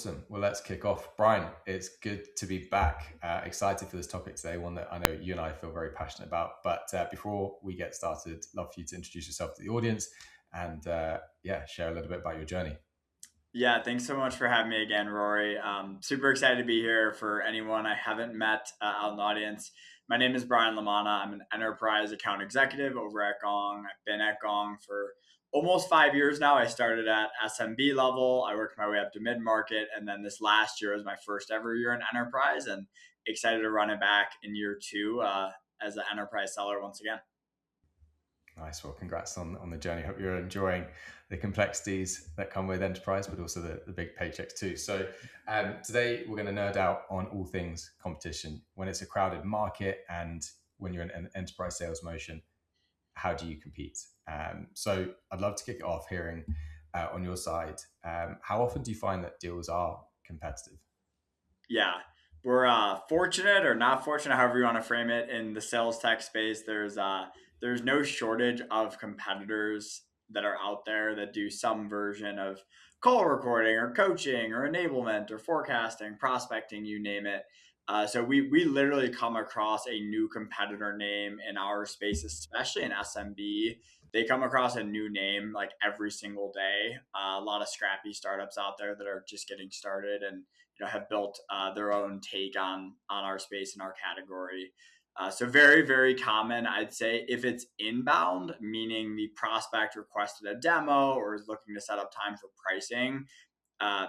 Awesome. Well, let's kick off. Brian, it's good to be back. Excited for this topic today, one that I know you and I feel very passionate about. But before we get started, love for you to introduce yourself to the audience and share a little bit about your journey. Yeah, thanks so much for having me again, Rory. Super excited to be here. For anyone I haven't met out in the audience, my name is Brian LaManna. I'm an enterprise account executive over at Gong. I've been at Gong for almost 5 years now. I started at SMB level. I worked my way up to mid market, and then this last year was my first ever year in enterprise. And excited to run it back in year two as an enterprise seller once again. Nice. Well, congrats on the journey. Hope you're enjoying the complexities that come with enterprise, but also the big paychecks too. So today we're going to nerd out on all things competition. When it's a crowded market and when you're in an enterprise sales motion, how do you compete? So I'd love to kick it off hearing on your side. How often do you find that deals are competitive? Yeah, we're fortunate or not fortunate, however you want to frame it, in the sales tech space. There's no shortage of competitors that are out there that do some version of call recording or coaching or enablement or forecasting, prospecting, you name it. So we literally come across a new competitor name in our space, especially in SMB. They come across a new name like every single day. A lot of scrappy startups out there that are just getting started and have built their own take on our space and our category. So very, very common, I'd say, if it's inbound, meaning the prospect requested a demo or is looking to set up time for pricing. Uh,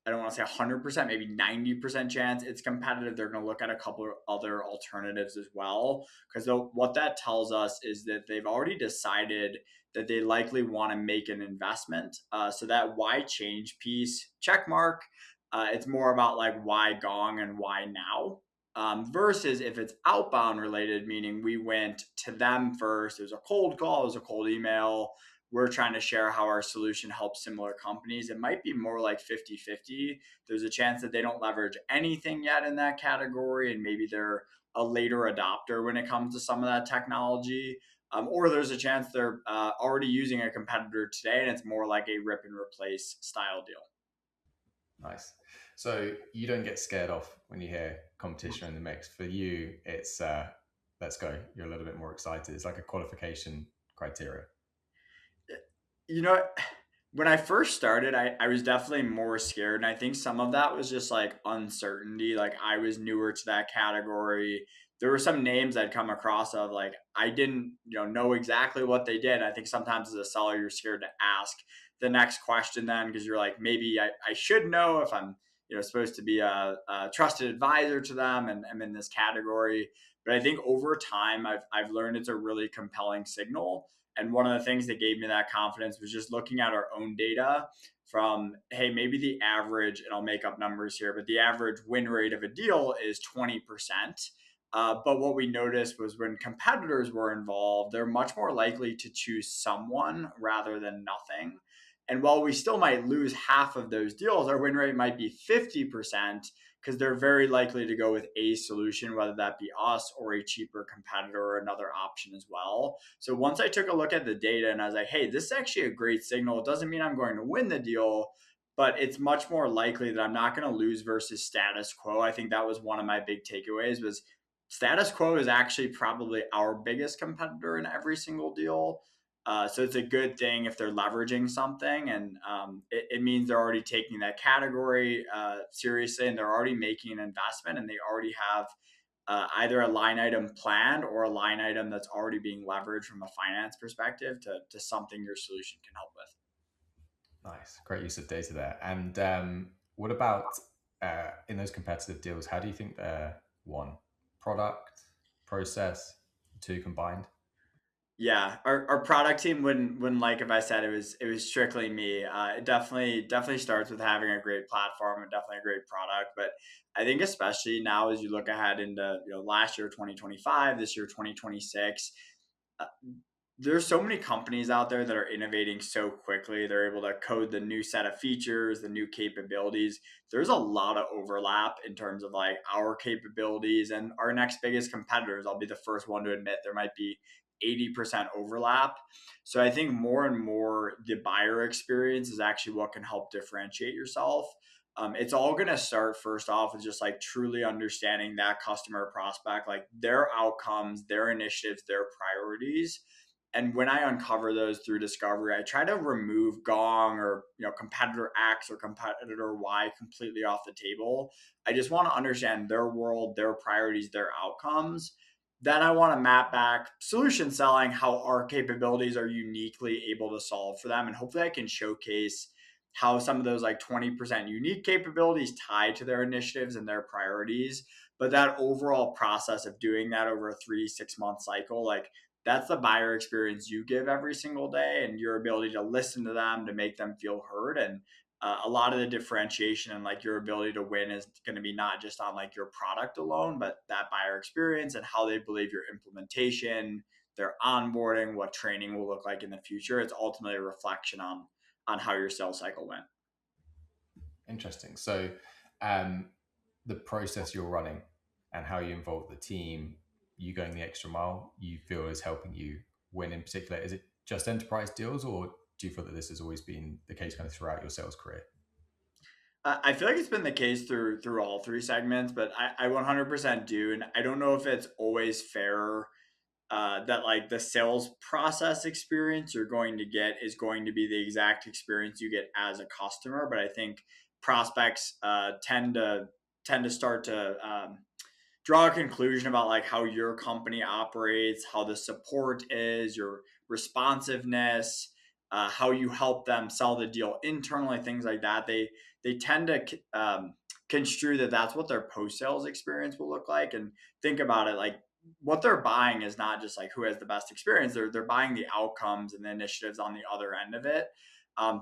I don't want to say 100%, maybe 90% chance it's competitive. They're going to look at a couple of other alternatives as well. Because what that tells us is that they've already decided that they likely want to make an investment. So that why change piece, check mark. It's more about like why Gong and why now. Versus if it's outbound related, meaning we went to them first, it was a cold call, it was a cold email, we're trying to share how our solution helps similar companies. It might be more like 50-50. There's a chance that they don't leverage anything yet in that category, and maybe they're a later adopter when it comes to some of that technology. Or there's a chance they're already using a competitor today, and it's more like a rip and replace style deal. Nice. So you don't get scared off when you hear competition in the mix. For you, it's let's go. You're a little bit more excited. It's like a qualification criteria. You know, when I first started, I was definitely more scared. And I think some of that was just like uncertainty. Like I was newer to that category. There were some names I'd come across of like I didn't, know exactly what they did. I think sometimes as a seller, you're scared to ask the next question then because you're like, maybe I should know if I'm, supposed to be a trusted advisor to them and I'm in this category. But I think over time, I've learned it's a really compelling signal. And one of the things that gave me that confidence was just looking at our own data from, hey, maybe the average, and I'll make up numbers here, but the average win rate of a deal is 20%. But what we noticed was when competitors were involved, they're much more likely to choose someone rather than nothing. And while we still might lose half of those deals, our win rate might be 50% because they're very likely to go with a solution, whether that be us or a cheaper competitor or another option as well. So once I took a look at the data and I was like, hey, this is actually a great signal. It doesn't mean I'm going to win the deal, but it's much more likely that I'm not going to lose versus status quo. I think that was one of my big takeaways was status quo is actually probably our biggest competitor in every single deal. So it's a good thing if they're leveraging something, and it means they're already taking that category seriously, and they're already making an investment, and they already have either a line item planned or a line item that's already being leveraged from a finance perspective to something your solution can help with. Nice. Great use of data there. And what about in those competitive deals? How do you think they're won? Product, process, the two combined? Yeah, our product team wouldn't like if I said it was strictly me. It definitely starts with having a great platform and definitely a great product. But I think especially now as you look ahead into last year 2025, this year 2026, uh, there's so many companies out there that are innovating so quickly. They're able to code the new set of features, the new capabilities. There's a lot of overlap in terms of like our capabilities and our next biggest competitors. I'll be the first one to admit there might be 80% overlap. So I think more and more the buyer experience is actually what can help differentiate yourself. It's all going to start first off with just like truly understanding that customer prospect, like their outcomes, their initiatives, their priorities. And when I uncover those through discovery, I try to remove Gong or competitor X or competitor Y completely off the table. I just want to understand their world, their priorities, their outcomes. Then I want to map back solution selling, how our capabilities are uniquely able to solve for them. And hopefully I can showcase how some of those like 20% unique capabilities tie to their initiatives and their priorities. But that overall process of doing that over a 3 6 month cycle, like that's the buyer experience you give every single day, and your ability to listen to them, to make them feel heard. And a lot of the differentiation and like your ability to win is going to be not just on like your product alone, but that buyer experience and how they believe your implementation, their onboarding, what training will look like in the future. It's ultimately a reflection on how your sales cycle went. Interesting. So, um, the process you're running and how you involve the team, you going the extra mile, you feel is helping you win in particular. Is it just enterprise deals, or do you feel that this has always been the case kind of throughout your sales career? I feel like it's been the case through all three segments, but I 100% do, and I don't know if it's always fair that like the sales process experience you're going to get is going to be the exact experience you get as a customer. But I think prospects tend to start to draw a conclusion about like how your company operates, how the support is, your responsiveness, how you help them sell the deal internally, things like that. They tend to construe that that's what their post sales experience will look like, and think about it like what they're buying is not just like who has the best experience. They're buying the outcomes and the initiatives on the other end of it.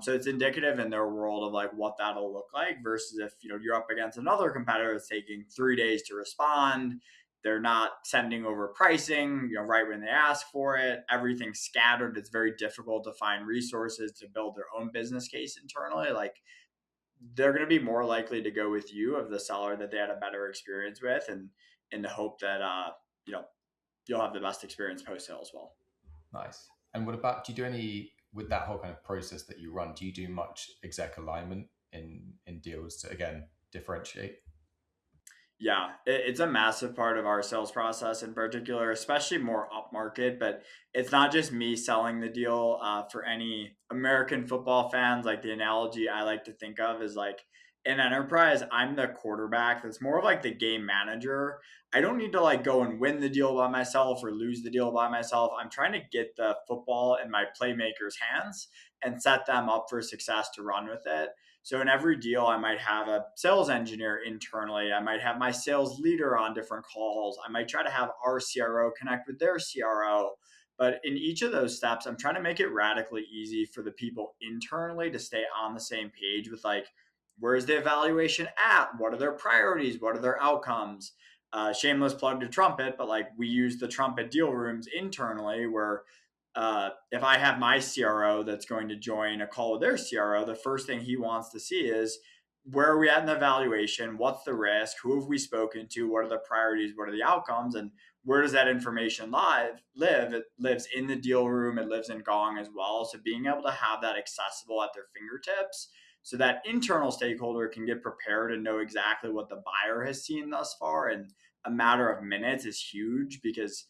So it's indicative in their world of like what that'll look like versus if you're up against another competitor that's taking 3 days to respond. They're not sending over pricing, right when they ask for it. Everything's scattered. It's very difficult to find resources to build their own business case internally. Like they're going to be more likely to go with you of the seller that they had a better experience with, and in the hope that you know you'll have the best experience post sale as well. Nice. And what about, do you do any, with that whole kind of process that you run, do you do much exec alignment in deals to again differentiate? Yeah, it's a massive part of our sales process in particular, especially more upmarket. But it's not just me selling the deal. For any American football fans, like the analogy I like to think of is like in enterprise, I'm the quarterback that's more of like the game manager. I don't need to like go and win the deal by myself or lose the deal by myself. I'm trying to get the football in my playmakers' hands and set them up for success to run with it. So in every deal, I might have a sales engineer internally. I might have my sales leader on different calls. I might try to have our CRO connect with their CRO. But in each of those steps, I'm trying to make it radically easy for the people internally to stay on the same page with like, where's the evaluation at? What are their priorities? What are their outcomes? Shameless plug to Trumpet, but like we use the Trumpet deal rooms internally where if I have my CRO that's going to join a call with their CRO, the first thing he wants to see is where are we at in the evaluation? What's the risk? Who have we spoken to? What are the priorities? What are the outcomes? And where does that information live? It lives in the deal room. It lives in Gong as well. So being able to have that accessible at their fingertips so that internal stakeholder can get prepared and know exactly what the buyer has seen thus far in a matter of minutes is huge because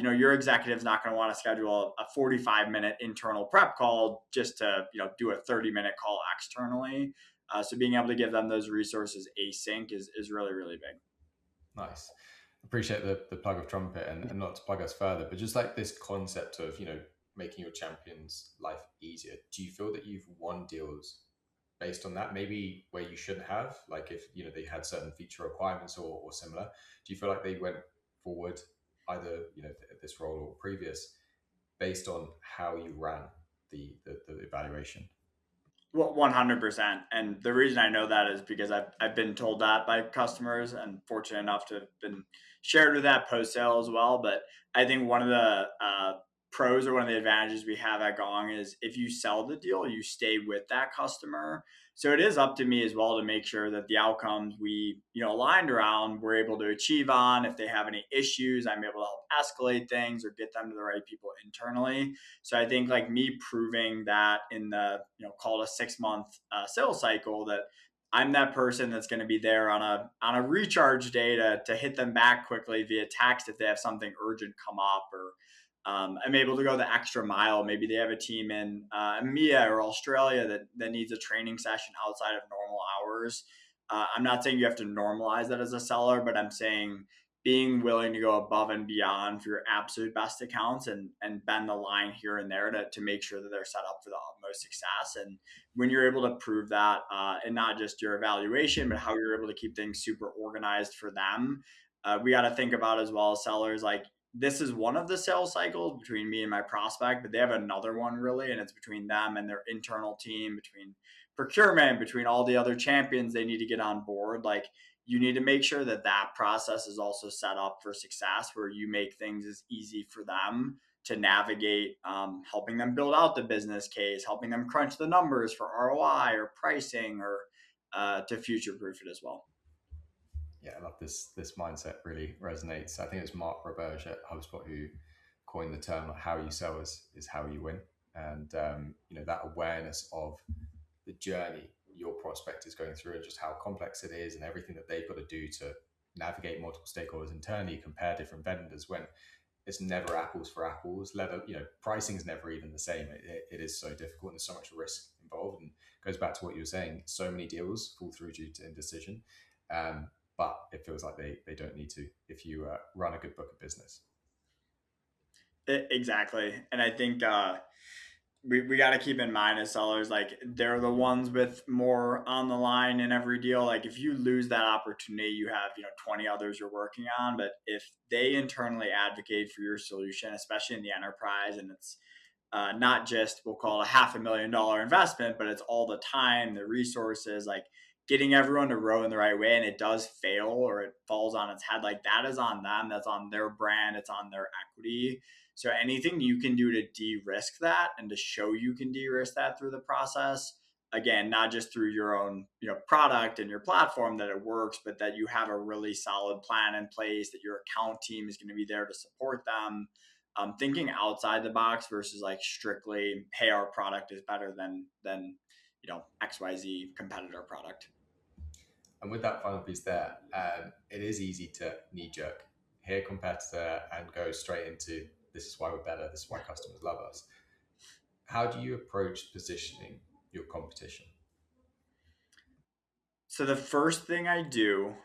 your executive's not going to want to schedule a 45-minute internal prep call just to, do a 30-minute call externally. So being able to give them those resources async is really, really big. Nice. Appreciate the plug of Trumpet, and not to plug us further, but just like this concept of, making your champion's life easier. Do you feel that you've won deals based on that, maybe where you shouldn't have, like if they had certain feature requirements or similar? Do you feel like they went forward either this role or previous based on how you ran the evaluation? Well, 100%. And the reason I know that is because I've been told that by customers and fortunate enough to have been shared with that post sale as well. But I think one of the pros or one of the advantages we have at Gong is if you sell the deal, you stay with that customer. So it is up to me as well to make sure that the outcomes we, aligned around, we're able to achieve on. If they have any issues, I'm able to help escalate things or get them to the right people internally. So I think like me proving that in the call it a 6 month sales cycle that I'm that person that's going to be there on a recharge day to hit them back quickly via text if they have something urgent come up, or I'm able to go the extra mile. Maybe they have a team in EMEA or Australia that needs a training session outside of normal hours. I'm not saying you have to normalize that as a seller, but I'm saying being willing to go above and beyond for your absolute best accounts and bend the line here and there to make sure that they're set up for the utmost success. And when you're able to prove that, and not just your evaluation, but how you're able to keep things super organized for them, we got to think about as well as sellers, like this is one of the sales cycles between me and my prospect, but they have another one really, and it's between them and their internal team, between procurement, between all the other champions they need to get on board. Like you need to make sure that that process is also set up for success, where you make things as easy for them to navigate, helping them build out the business case, helping them crunch the numbers for ROI or pricing, or to future proof it as well. Yeah, I love this mindset. Really resonates. I think it was Mark Roberge at HubSpot who coined the term like, "How you sell is how you win," and that awareness of the journey your prospect is going through and just how complex it is and everything that they've got to do to navigate multiple stakeholders internally, compare different vendors when it's never apples for apples. Leather, pricing is never even the same. It is so difficult and there's so much risk involved. And it goes back to what you were saying. So many deals fall through due to indecision, um, but it feels like they don't need to if you run a good book of business. Exactly. And I think we got to keep in mind as sellers, like they're the ones with more on the line in every deal. Like if you lose that opportunity, you have 20 others you're working on. But if they internally advocate for your solution, especially in the enterprise, and it's not just, we'll call it a $500,000 investment, but it's all the time, the resources, like getting everyone to row in the right way, and it does fail or it falls on its head, like that is on them, that's on their brand, it's on their equity. So anything you can do to de-risk that and to show you can de-risk that through the process, again, not just through your own product and your platform that it works, but that you have a really solid plan in place, that your account team is going to be there to support them, thinking outside the box versus like strictly, hey, our product is better than XYZ competitor product. And with that final piece there, it is easy to knee jerk, hear competitor, and go straight into this is why we're better, this is why customers love us. How do you approach positioning your competition? So the first thing I do,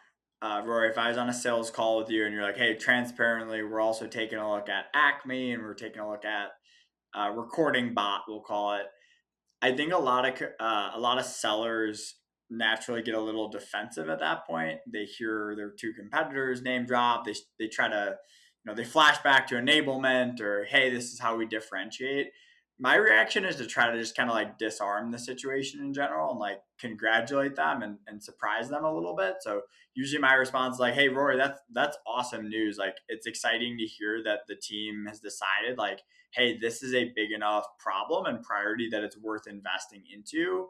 Rory, if I was on a sales call with you and you're like, hey, transparently, we're also taking a look at Acme and we're taking a look at recording bot, we'll call it. I think a lot of sellers naturally get a little defensive at that point. They hear their two competitors name drop. They try to, they flash back to enablement, or hey, this is how we differentiate. My reaction is to try to just kind of like disarm the situation in general and like congratulate them and surprise them a little bit. So usually my response is like, hey Rory, that's awesome news. Like it's exciting to hear that the team has decided like, hey, this is a big enough problem and priority that it's worth investing into.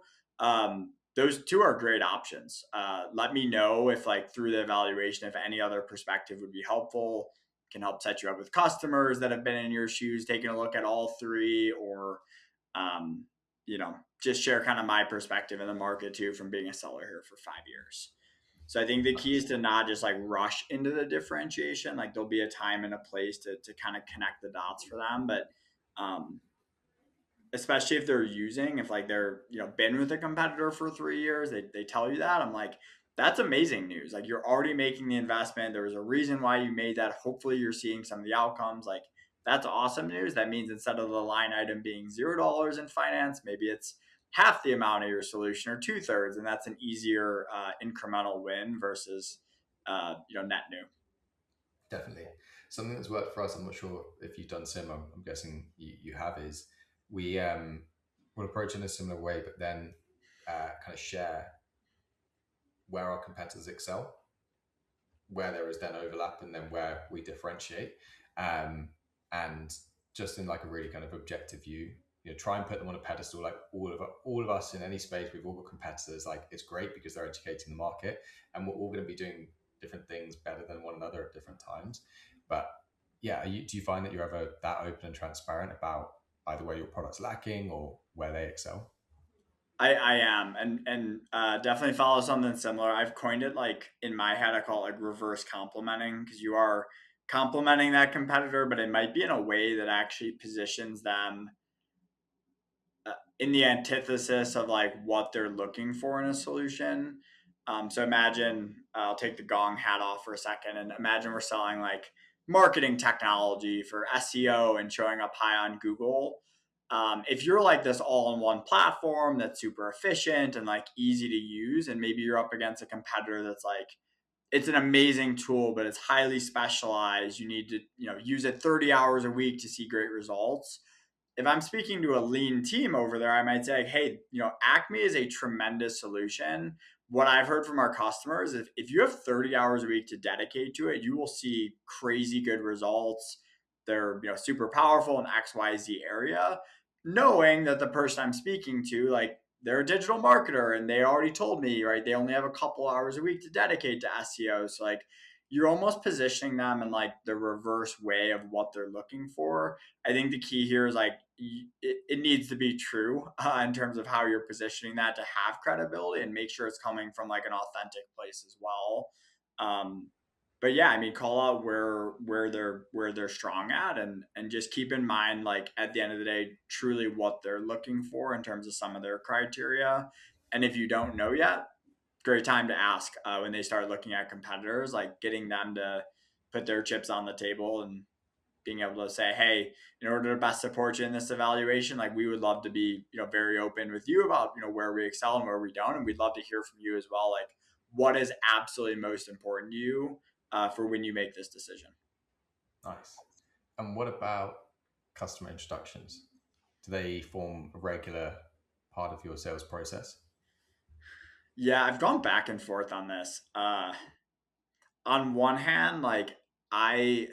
Those two are great options. Let me know if, like, through the evaluation, if any other perspective would be helpful. Can help set you up with customers that have been in your shoes, taking a look at all three, or um, just share kind of my perspective in the market too from being a seller here for 5 years. So I think the key is Nice. to not just like rush into the differentiation. Like there'll be a time and a place to kind of connect the dots for them. But um, especially if they're using, if like they're, been with a competitor for 3 years, they tell you that. I'm like, that's amazing news. Like you're already making the investment. There was a reason why you made that. Hopefully you're seeing some of the outcomes. Like that's awesome news. That means instead of the line item being $0 in finance, maybe it's half the amount of your solution or two-thirds, and that's an easier incremental win versus net new. Definitely. Something that's worked for us, I'm not sure if you've done sim, I'm guessing you have, is we will approach in a similar way, but then kind of share where our competitors excel, where there is then overlap, and then where we differentiate. Um, and just in like a really kind of objective view, try and put them on a pedestal. Like all of us in any space, we've all got competitors. Like it's great because they're educating the market, and we're all going to be doing different things better than one another at different times. But yeah, do you find that you're ever that open and transparent about either where your product's lacking or where they excel? I am, and definitely follow something similar. I've coined it like in my head. I call it like reverse complimenting, because you are complimenting that competitor, but it might be in a way that actually positions them in the antithesis of like what they're looking for in a solution. So imagine I'll take the Gong hat off for a second, and imagine we're selling like marketing technology for SEO and showing up high on Google. If you're like this all-in-one platform that's super efficient and like easy to use, and maybe you're up against a competitor that's like, it's an amazing tool, but it's highly specialized. You need to, use it 30 hours a week to see great results. If I'm speaking to a lean team over there, I might say, hey, Acme is a tremendous solution. What I've heard from our customers is if you have 30 hours a week to dedicate to it, you will see crazy good results. They're super powerful in XYZ area. Knowing that the person I'm speaking to, like, they're a digital marketer and they already told me, right, they only have a couple hours a week to dedicate to SEO. So like you're almost positioning them in like the reverse way of what they're looking for. I think the key here is like it needs to be true in terms of how you're positioning that to have credibility, and make sure it's coming from like an authentic place as well. Um, but yeah, I mean, call out where they're strong at, and just keep in mind, like, at the end of the day, truly what they're looking for in terms of some of their criteria. And if you don't know yet, great time to ask when they start looking at competitors, like getting them to put their chips on the table and being able to say, hey, in order to best support you in this evaluation, like, we would love to be, very open with you about, where we excel and where we don't. And we'd love to hear from you as well. Like, what is absolutely most important to you for when you make this decision? Nice. And what about customer introductions? Do they form a regular part of your sales process? Yeah, I've gone back and forth on this. On one hand, like, I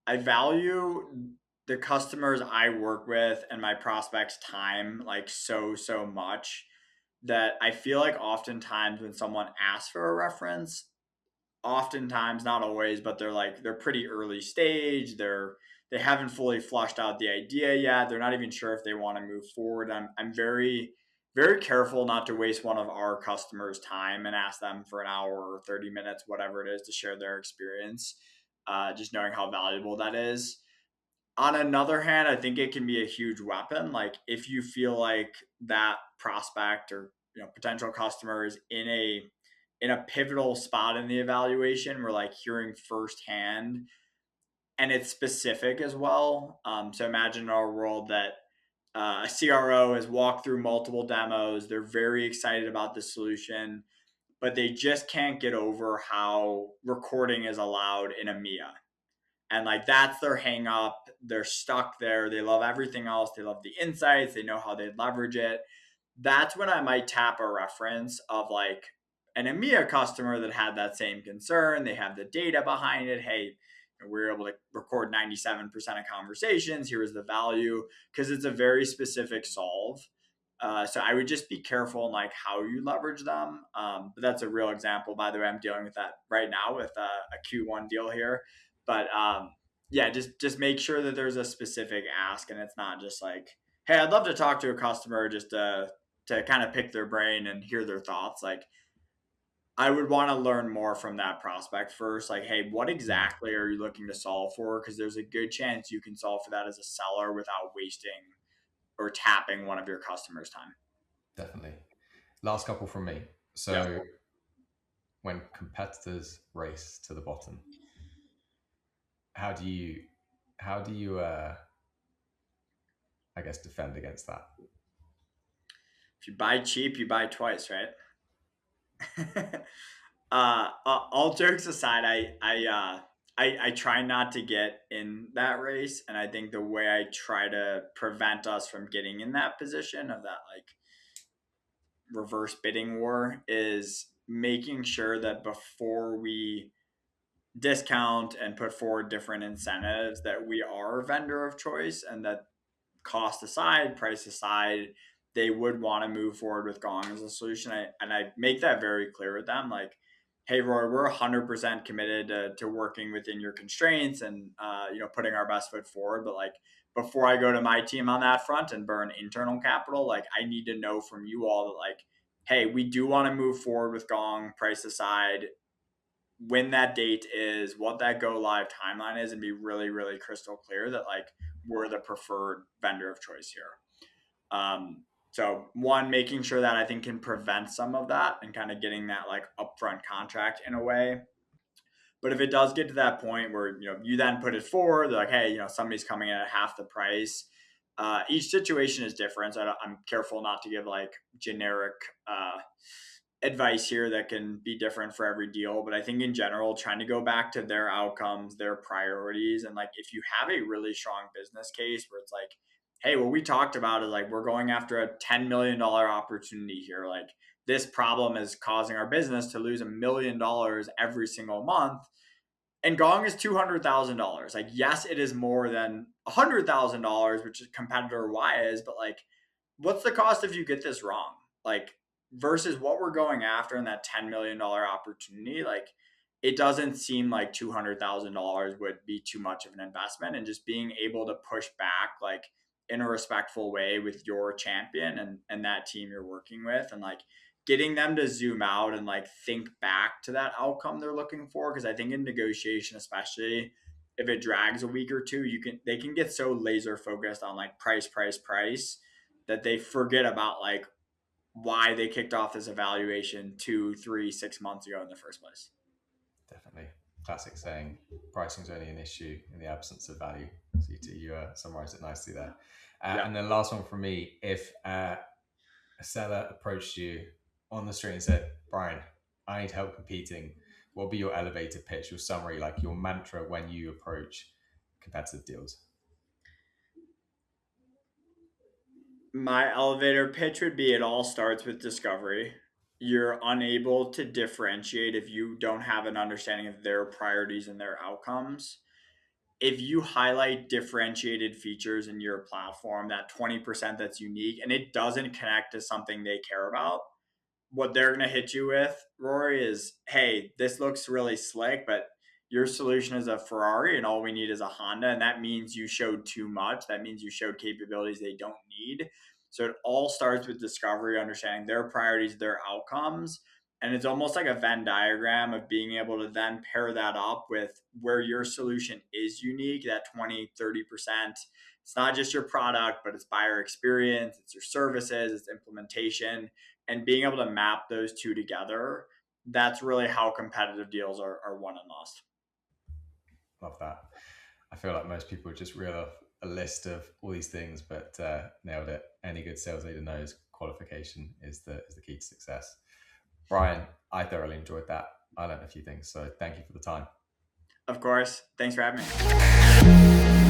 I value the customers I work with and my prospects' time like so much that I feel like oftentimes when someone asks for a reference, oftentimes, not always, but they're pretty early stage. They haven't fully flushed out the idea yet. They're not even sure if they want to move forward. I'm very careful not to waste one of our customers' time and ask them for an hour or 30 minutes, whatever it is, to share their experience. Just knowing how valuable that is. On another hand, I think it can be a huge weapon. Like, if you feel like that prospect or potential customer is in a pivotal spot in the evaluation, we're like hearing firsthand, and it's specific as well. So imagine in our world that a CRO has walked through multiple demos. They're very excited about the solution, but they just can't get over how recording is allowed in EMEA. And like, that's their hang up. They're stuck there. They love everything else. They love the insights. They know how they leverage it. That's when I might tap a reference of like an EMEA customer that had that same concern. They have the data behind it. Hey, we were able to record 97% of conversations. Here is the value, because it's a very specific solve. So I would just be careful in like how you leverage them. But that's a real example. By the way, I'm dealing with that right now with a Q1 deal here. But yeah, just make sure that there's a specific ask, and it's not just like, hey, I'd love to talk to a customer just to kind of pick their brain and hear their thoughts. Like, I would want to learn more from that prospect first. Like, hey, what Mm, exactly are you looking to solve for? Because there's a good chance you can solve for that as a seller without wasting or tapping one of your customers' time. definitely. Last couple from me. Yeah. So, when competitors race to the bottom, how do you, how do you, I guess, defend against that? If you buy cheap, you buy twice, right? All jokes aside, I try not to get in that race, and I think the way I try to prevent us from getting in that position of that like reverse bidding war is making sure that before we discount and put forward different incentives, that we are a vendor of choice, and that cost aside, price aside, they would want to move forward with Gong as a solution. And I make that very clear with them. Like, hey, Roy, we're 100% committed to working within your constraints and, putting our best foot forward. But like, before I go to my team on that front and burn internal capital, like I need to know from you all that like, hey, we do want to move forward with Gong, price aside, when that date is, what that go live timeline is, and be really, really crystal clear that like we're the preferred vendor of choice here. So one, making sure that I think can prevent some of that and kind of getting that like upfront contract in a way. But if it does get to that point where you then put it forward, they're like, hey, somebody's coming in at half the price. Each situation is different, so I'm careful not to give like generic advice here that can be different for every deal. But I think in general, trying to go back to their outcomes, their priorities, and like if you have a really strong business case where it's like, hey, what we talked about is like we're going after a $10 million opportunity here. Like this problem is causing our business to lose $1 million every single month. And Gong is $200,000. Like, yes, it is more than $100,000, which is competitor Y is, but like, what's the cost if you get this wrong? Like, versus what we're going after in that $10 million opportunity, like, it doesn't seem like $200,000 would be too much of an investment. And just being able to push back, like, in a respectful way with your champion and that team you're working with, and like getting them to zoom out and like think back to that outcome they're looking for. Because I think in negotiation, especially if it drags a week or two, they can get so laser focused on like price that they forget about like why they kicked off this evaluation 2, 3, 6 months ago in the first place. Definitely. Classic saying, pricing is only an issue in the absence of value. So you summarized it nicely there. Yeah. And then last one from me, if a seller approached you on the street and said, Brian, I need help competing, what would be your elevator pitch, your summary, like your mantra when you approach competitive deals? My elevator pitch would be, it all starts with discovery. You're unable to differentiate if you don't have an understanding of their priorities and their outcomes. If you highlight differentiated features in your platform, that 20% that's unique, and it doesn't connect to something they care about, what they're going to hit you with, Rory, is, hey, this looks really slick, but your solution is a Ferrari and all we need is a Honda. And that means you showed too much. That means you showed capabilities they don't need. So it all starts with discovery, understanding their priorities, their outcomes. And it's almost like a Venn diagram of being able to then pair that up with where your solution is unique, that 20, 30%. It's not just your product, but it's buyer experience, it's your services, it's implementation, and being able to map those two together. That's really how competitive deals are won and lost. Love that. I feel like most people just reel off a list of all these things, but nailed it. Any good sales leader knows qualification is the key to success. Brian, I thoroughly enjoyed that. I learned a few things, so thank you for the time. Of course. Thanks for having me.